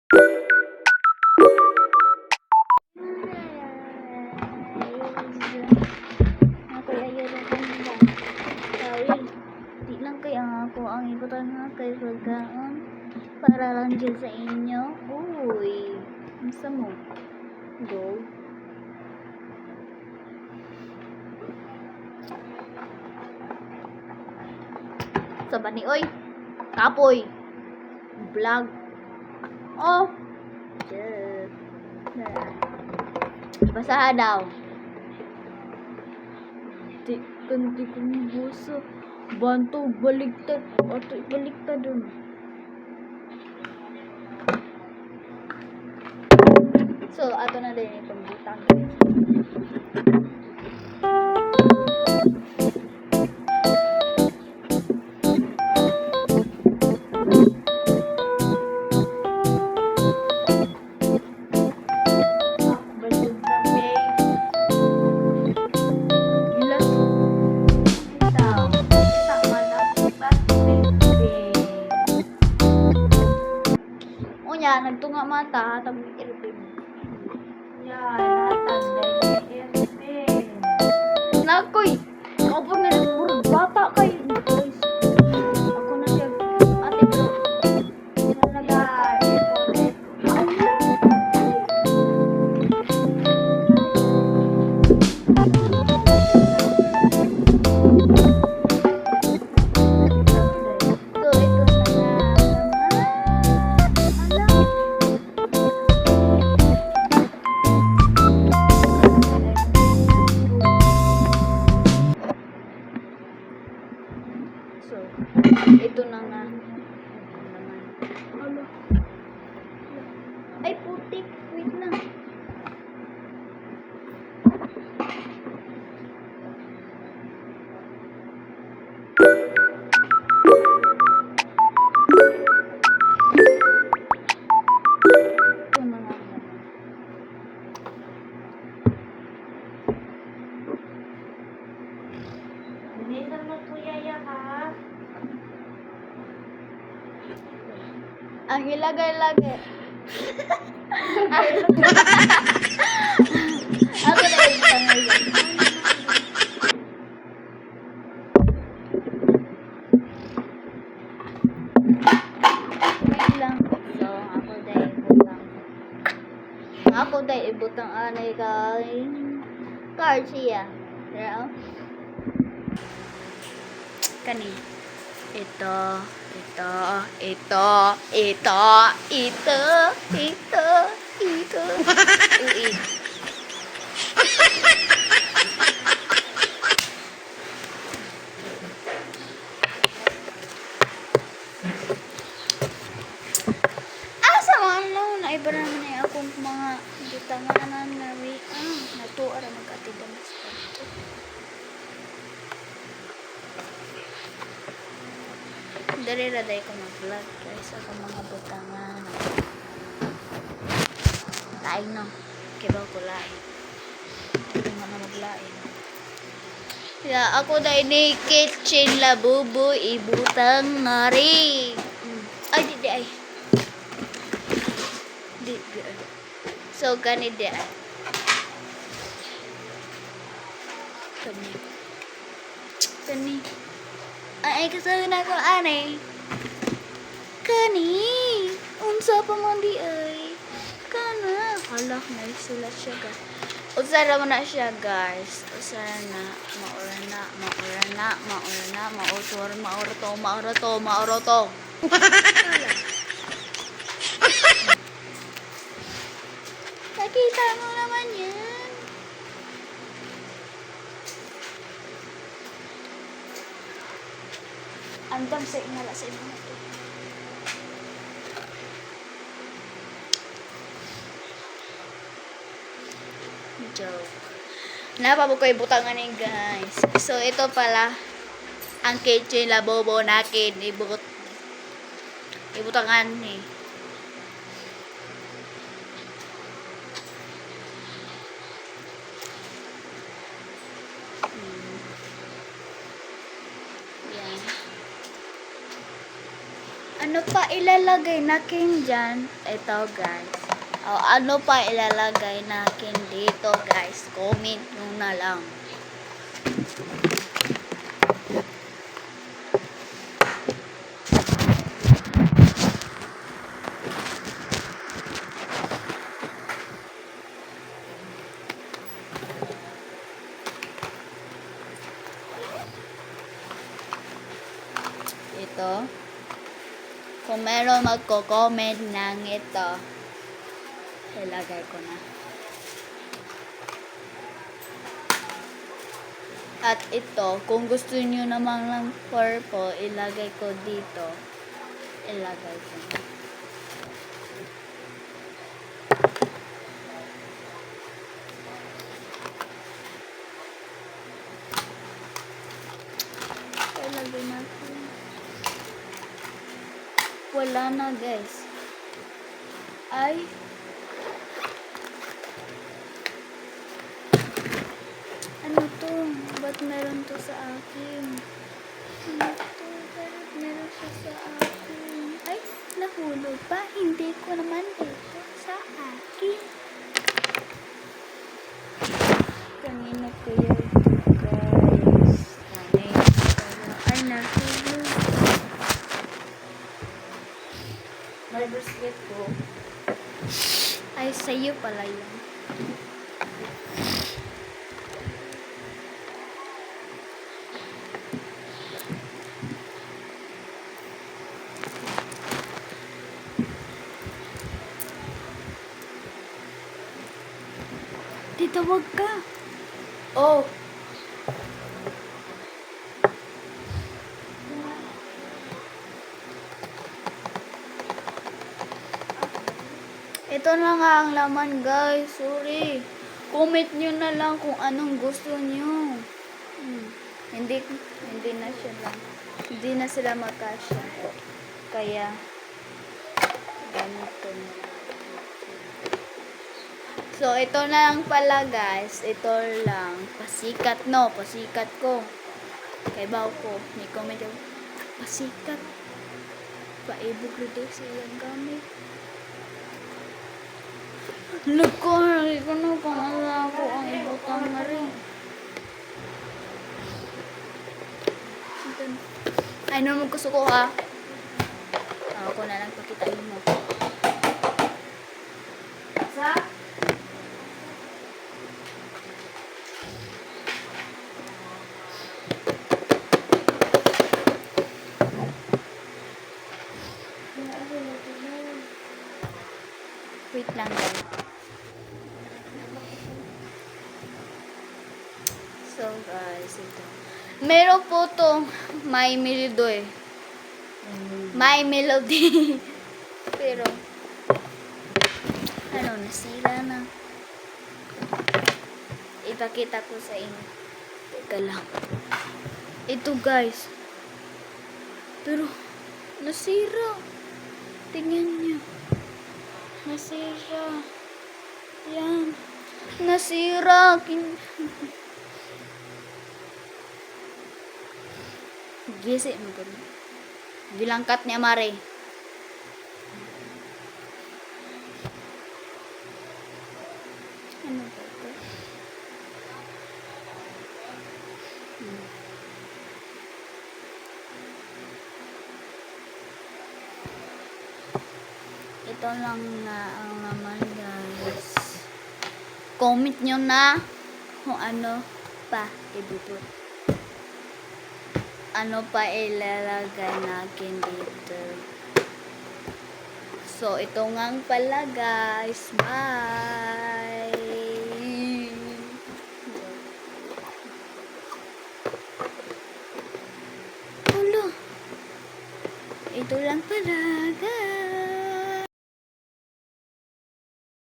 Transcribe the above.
Ako ayaw na kanila. Sorry. Di lang kaya ako ang ibutan nga kay pagkaon. Para lang dyan sa inyo. Uy. Masa mo? Go. Sa bani, oy. Kapoy. Vlog. Oh. Yes. Basahan daw. Di ko busa. Banto, baligtad. Ato, baligtad dun. So, ato na din yung pagbutang. Nagtunga mata, hatag irpin. Yan, hatag dahil irpin. Nakoy! Ako po na nagmurag bata kayo. Guys, ako na siya. Ate bro. Nalagay. Ito na nga. Ano? Ay, putik. Wait na. Ito na nga. Binisan mo to, Yaya, ha? Ang ilagay-lagay. Ako na yung tanay. Wait lang. So, ako dahil ibutang anay kay Garcia. Pero, kani. Ito. Uy. Asa man na iba naman ay akong mga butanganan na natuwa ra magkatigan sa pagto. Dari raday ko mag-vlog guys ako mga butangan. Lain no. Kibaw ko lain. Ito nga na maglain. Kaya ako dahil ni kitchen labubo ibutang na rin. Ay, di ay. Di. So, ganit di ay. Kani. Ay, kasana ko, anay. Kani. Unsa pa man di ay. Kana. Hala, naisulat siya ka. Usara mo na siya, guys. Usara na. Maura to. Nakita mo naman yan. Andam sa ingala sa inyo ito. Joke. Napabukoy butangan ni guys. So, ito pala ang kitchen labobo nakin. Ibutangan ni. Yan. Ano pa ilalagay natin dyan? Ito guys. Ano pa ilalagay natin dito guys? Comment nyo na lang. Ito. Kung meron magko-comment ng ito, ilagay ko na. At ito, kung gusto nyo naman ng purple, ilagay ko dito. Ilagay ko na. Ilagay natin. Wala na guys. Ay. Ano to? Ba't meron to sa akin? Ano to? Ba't meron siya sa akin? Ay, nahulog pa. Hindi ko naman ito sa akin. Kanina ko yun, guys. Ay, nahulog. May bracelet ko. Ay, sa'yo pala yun. Titawag ka. Oh. Ito na nga ang laman guys. Sorry. Comment nyo na lang kung anong gusto nyo. Hindi na siya lang. Hindi na sila makasya. Kaya ganito na. So, ito na lang pala guys. Ito lang. Pasikat no. Pasikat ko. Kay baw ko. May comment ako. Pasikat. Paibog rito sa iyang gamit. Nagkari ko na pangala ko ang ibutang na rin. Ay, naman gusto ko ha. Ako na lang pakitain mo. Sa? Wait lang guys. So guys, ito. Meron po itong My Melody. My Melody. Pero, nasira na. Ipakita ko sa inyo. Teka lang. Ito guys. Pero, nasira. Tingnan niyo. Nasira. Yan. Nasira. Gisi mo ko. Bilangkat niya mare. Ano ba ito? Ito lang na ang naman guys. Comment nyo na kung ano pa ibutut. Ano pa ilalagay natin dito. So, ito nga pala guys. Bye! Ito lang pala guys.